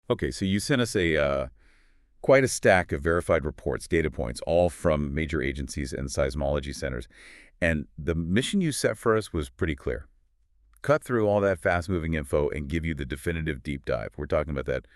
Okay, so you sent us quite a stack of verified reports, data points, all from major agencies and seismology centers. And the mission you set for us was pretty clear. Cut through all that fast-moving info and give you the definitive deep dive. We're talking about that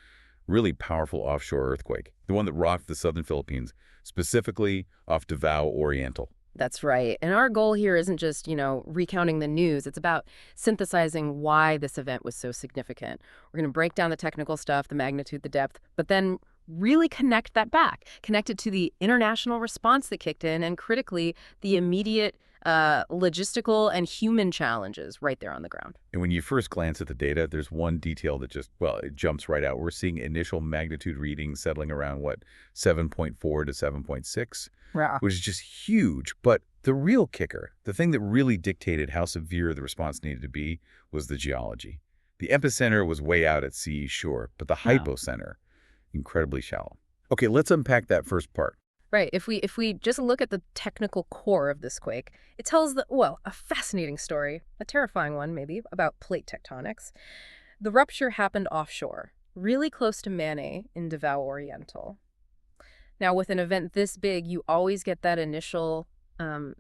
really powerful offshore earthquake, the one that rocked the southern Philippines, specifically off Davao Oriental. That's right. And our goal here isn't just, recounting the news. It's about synthesizing why this event was so significant. We're going to break down the technical stuff, the magnitude, the depth, but then really connect that back, connect it to the international response that kicked in, and critically, the immediate logistical and human challenges right there on the ground. And when you first glance at the data, there's one detail that just, well, it jumps right out. We're seeing initial magnitude readings settling around, what, 7.4 to 7.6, Yeah. which is just huge. But the real kicker, the thing that really dictated how severe the response needed to be, was the geology. The epicenter was way out at sea shore, but the hypocenter, incredibly shallow. Okay, let's unpack that first part. Right. If we just look at the technical core of this quake, it tells a fascinating story, a terrifying one maybe, about plate tectonics. The rupture happened offshore, really close to Manay in Davao Oriental. Now, with an event this big, you always get that initial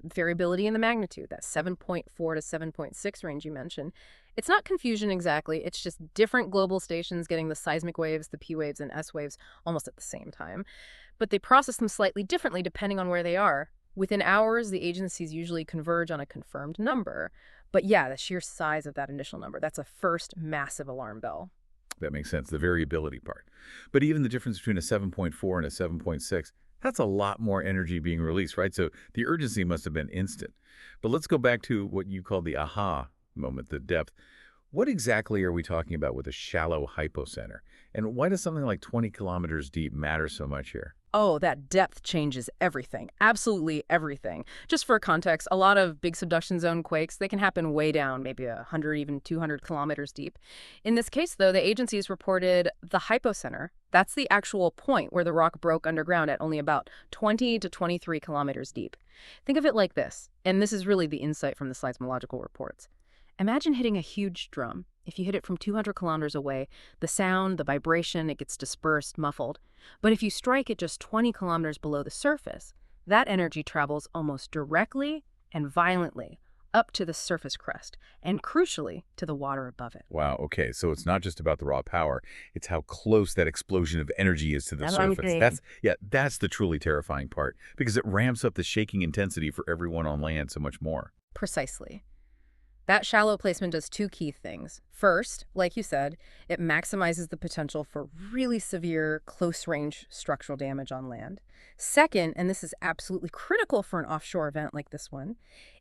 variability in the magnitude, that 7.4 to 7.6 range you mentioned. It's not confusion exactly. It's just different global stations getting the seismic waves, the P waves, and S waves almost at the same time. But they process them slightly differently depending on where they are. Within hours, the agencies usually converge on a confirmed number. But yeah, the sheer size of that initial number, that's a first massive alarm bell. That makes sense, the variability part. But even the difference between a 7.4 and a 7.6, that's a lot more energy being released, right? So the urgency must have been instant. But let's go back to what you call the aha moment, the depth. What exactly are we talking about with a shallow hypocenter? And why does something like 20 kilometers deep matter so much here? Oh, that depth changes everything. Absolutely everything. Just for context, a lot of big subduction zone quakes, they can happen way down, maybe 100, even 200 kilometers deep. In this case, though, the agencies reported the hypocenter. That's the actual point where the rock broke underground at only about 20 to 23 kilometers deep. Think of it like this, and this is really the insight from the seismological reports. Imagine hitting a huge drum. If you hit it from 200 kilometers away, the sound, the vibration, it gets dispersed, muffled. But if you strike it just 20 kilometers below the surface, that energy travels almost directly and violently up to the surface crest, and crucially, to the water above it. Wow, okay, so it's not just about the raw power, it's how close that explosion of energy is to the That's what I'm surface. saying. That's the truly terrifying part, because it ramps up the shaking intensity for everyone on land so much more. Precisely. That shallow placement does two key things. First, like you said, it maximizes the potential for really severe close-range structural damage on land. Second, and this is absolutely critical for an offshore event like this one,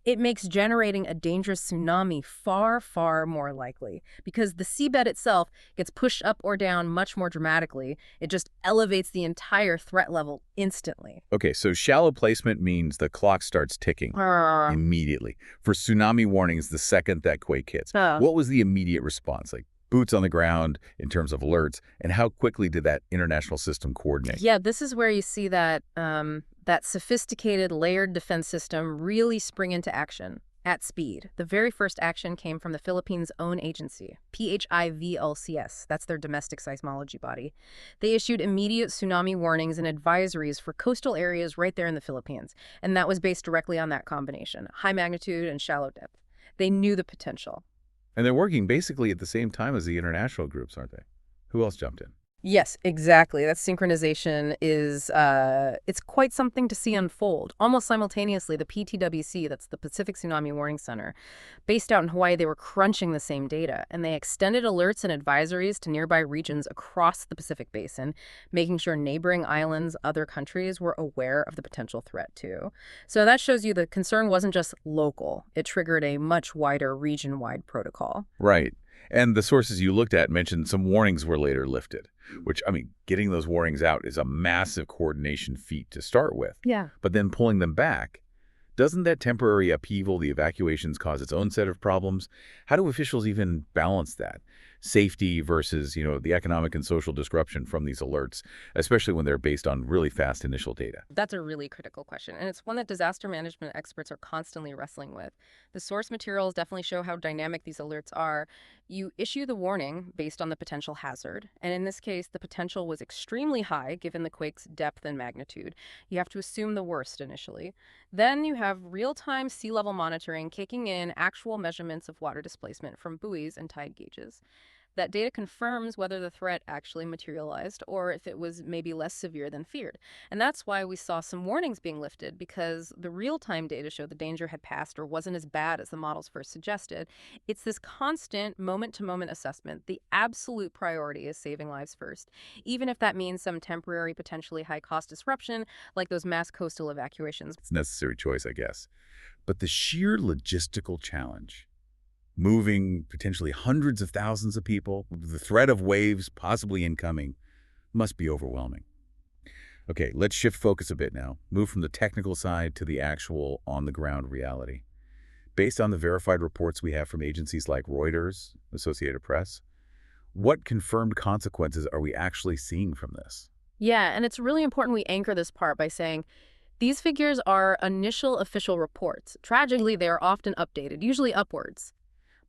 it makes generating a dangerous tsunami far, far more likely because the seabed itself gets pushed up or down much more dramatically. It just elevates the entire threat level instantly. Okay, so shallow placement means the clock starts ticking immediately. For tsunami warnings, the second that quake hits, Uh, what was the immediate response? Like boots on the ground in terms of alerts, and how quickly did that international system coordinate? Yeah, this is where you see that sophisticated layered defense system really spring into action at speed. The very first action came from the Philippines' own agency, PHIVOLCS. That's their domestic seismology body. They issued immediate tsunami warnings and advisories for coastal areas right there in the Philippines, and that was based directly on that combination, high magnitude and shallow depth. They knew the potential. And they're working basically at the same time as the international groups, aren't they? Who else jumped in? Yes, exactly. That synchronization is, it's quite something to see unfold. Almost simultaneously, the PTWC, that's the Pacific Tsunami Warning Center, based out in Hawaii, they were crunching the same data, and they extended alerts and advisories to nearby regions across the Pacific Basin, making sure neighboring islands, other countries were aware of the potential threat too. So that shows you the concern wasn't just local. It triggered a much wider region-wide protocol. Right. And the sources you looked at mentioned some warnings were later lifted, which, I mean, getting those warnings out is a massive coordination feat to start with. Yeah. But then pulling them back, doesn't that temporary upheaval, the evacuations, cause its own set of problems? How do officials even balance that? Safety versus, the economic and social disruption from these alerts, especially when they're based on really fast initial data. That's a really critical question, and it's one that disaster management experts are constantly wrestling with. The source materials definitely show how dynamic these alerts are. You issue the warning based on the potential hazard, and in this case, the potential was extremely high given the quake's depth and magnitude. You have to assume the worst initially. Then you have real-time sea level monitoring kicking in actual measurements of water displacement from buoys and tide gauges. That data confirms whether the threat actually materialized or if it was maybe less severe than feared. And that's why we saw some warnings being lifted, because the real-time data showed the danger had passed or wasn't as bad as the models first suggested. It's this constant moment-to-moment assessment. The absolute priority is saving lives first, even if that means some temporary, potentially high-cost disruption, like those mass coastal evacuations. It's a necessary choice, I guess. But the sheer logistical challenge, moving potentially hundreds of thousands of people, the threat of waves possibly incoming, must be overwhelming. Okay, let's shift focus a bit now. Move from the technical side to the actual on-the-ground reality. Based on the verified reports we have from agencies like Reuters, Associated Press, what confirmed consequences are we actually seeing from this? Yeah, and it's really important we anchor this part by saying these figures are initial official reports. Tragically, they are often updated, usually upwards.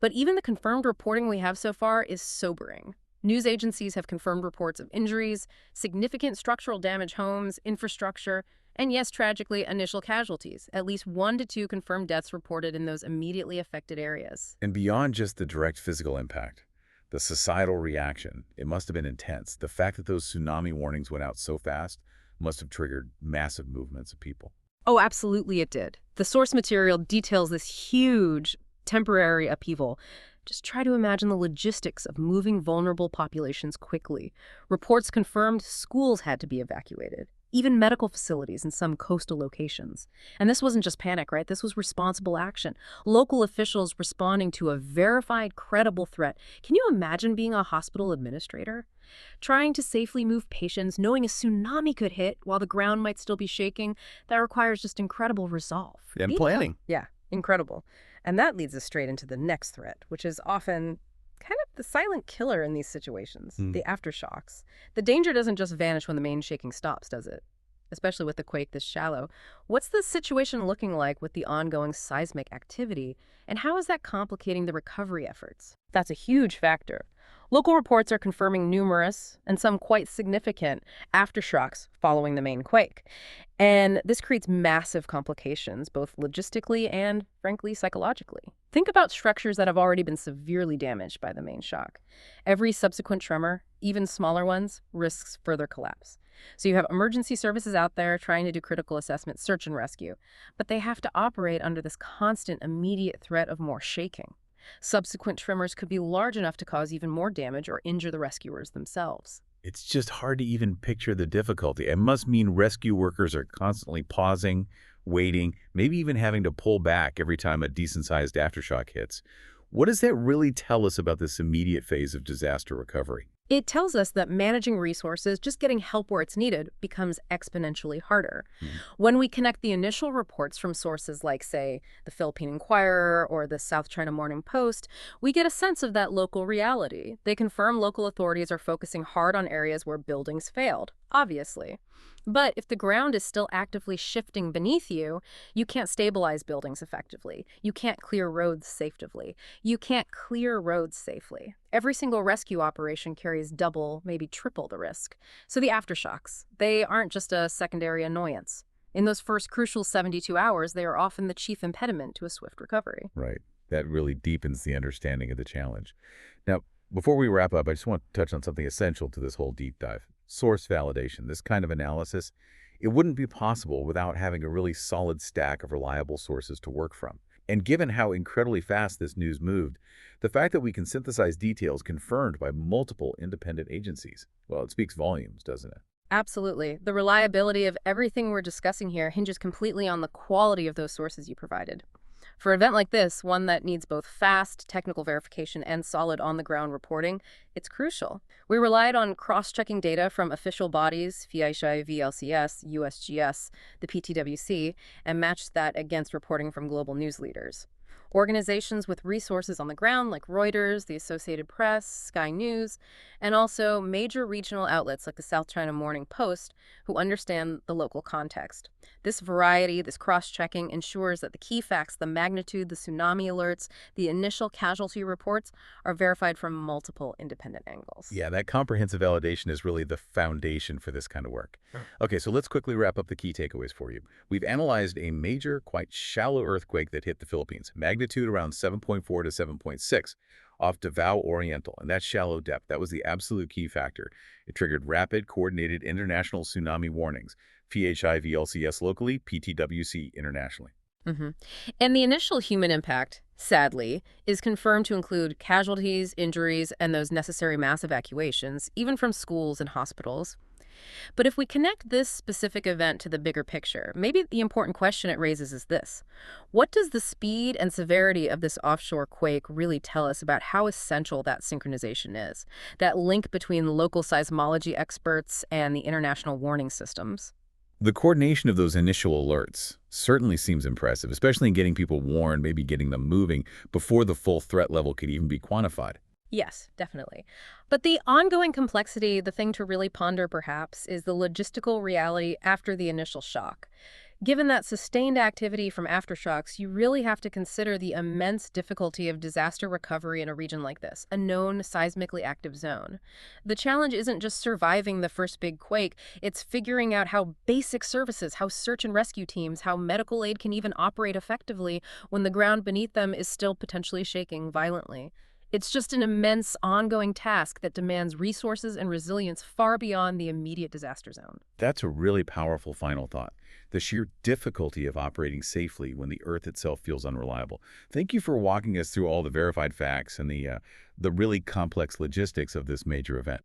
But even the confirmed reporting we have so far is sobering. News agencies have confirmed reports of injuries, significant structural damage homes, infrastructure, and yes, tragically, initial casualties. At least 1 to 2 confirmed deaths reported in those immediately affected areas. And beyond just the direct physical impact, the societal reaction, it must have been intense. The fact that those tsunami warnings went out so fast must have triggered massive movements of people. Oh, absolutely it did. The source material details this huge temporary upheaval. Just try to imagine the logistics of moving vulnerable populations quickly. Reports confirmed schools had to be evacuated, even medical facilities in some coastal locations. And this wasn't just panic, right? This was responsible action. Local officials responding to a verified, credible threat. Can you imagine being a hospital administrator? Trying to safely move patients, knowing a tsunami could hit while the ground might still be shaking, that requires just incredible resolve. And planning. Yeah, incredible. And that leads us straight into the next threat, which is often kind of the silent killer in these situations, the aftershocks. The danger doesn't just vanish when the main shaking stops, does it? Especially with the quake this shallow. What's the situation looking like with the ongoing seismic activity, and how is that complicating the recovery efforts? That's a huge factor. Local reports are confirming numerous, and some quite significant, aftershocks following the main quake. And this creates massive complications, both logistically and, frankly, psychologically. Think about structures that have already been severely damaged by the main shock. Every subsequent tremor, even smaller ones, risks further collapse. So you have emergency services out there trying to do critical assessment, search and rescue, but they have to operate under this constant, immediate threat of more shaking. Subsequent tremors could be large enough to cause even more damage or injure the rescuers themselves. It's just hard to even picture the difficulty. It must mean rescue workers are constantly pausing, waiting, maybe even having to pull back every time a decent-sized aftershock hits. What does that really tell us about this immediate phase of disaster recovery? It tells us that managing resources, just getting help where it's needed, becomes exponentially harder. When we connect the initial reports from sources like, say, the Philippine Inquirer or the South China Morning Post, we get a sense of that local reality. They confirm local authorities are focusing hard on areas where buildings failed, obviously. But if the ground is still actively shifting beneath you, you can't stabilize buildings effectively. You can't clear roads safely. You can't clear roads safely. Every single rescue operation carries double, maybe triple the risk. So the aftershocks, they aren't just a secondary annoyance. In those first crucial 72 hours, they are often the chief impediment to a swift recovery. Right. That really deepens the understanding of the challenge. Now, before we wrap up, I just want to touch on something essential to this whole deep dive. Source validation. This kind of analysis, it wouldn't be possible without having a really solid stack of reliable sources to work from. And given how incredibly fast this news moved, the fact that we can synthesize details confirmed by multiple independent agencies, well, it speaks volumes, doesn't it? Absolutely. The reliability of everything we're discussing here hinges completely on the quality of those sources you provided. For an event like this, one that needs both fast technical verification and solid on-the-ground reporting, it's crucial. We relied on cross-checking data from official bodies, PHIVOLCS, USGS, the PTWC, and matched that against reporting from global news leaders. Organizations with resources on the ground like Reuters, the Associated Press, Sky News, and also major regional outlets like the South China Morning Post who understand the local context. This variety, this cross-checking ensures that the key facts, the magnitude, the tsunami alerts, the initial casualty reports are verified from multiple independent angles. Yeah, that comprehensive validation is really the foundation for this kind of work. Okay, so let's quickly wrap up the key takeaways for you. We've analyzed a major, quite shallow earthquake that hit the Philippines, magnitude around 7.4 to 7.6, off Davao Oriental, and that shallow depth, that was the absolute key factor. It triggered rapid, coordinated international tsunami warnings, PHIVLCS locally, PTWC internationally. hmm And the initial human impact, sadly, is confirmed to include casualties, injuries, and those necessary mass evacuations, even from schools and hospitals. But if we connect this specific event to the bigger picture, maybe the important question it raises is this. What does the speed and severity of this offshore quake really tell us about how essential that synchronization is? That link between local seismology experts and the international warning systems? The coordination of those initial alerts certainly seems impressive, especially in getting people warned, maybe getting them moving before the full threat level could even be quantified. Yes, definitely. But the ongoing complexity, the thing to really ponder perhaps, is the logistical reality after the initial shock. Given that sustained activity from aftershocks, you really have to consider the immense difficulty of disaster recovery in a region like this, a known seismically active zone. The challenge isn't just surviving the first big quake, it's figuring out how basic services, how search and rescue teams, how medical aid can even operate effectively when the ground beneath them is still potentially shaking violently. It's just an immense, ongoing task that demands resources and resilience far beyond the immediate disaster zone. That's a really powerful final thought. The sheer difficulty of operating safely when the Earth itself feels unreliable. Thank you for walking us through all the verified facts and the really complex logistics of this major event.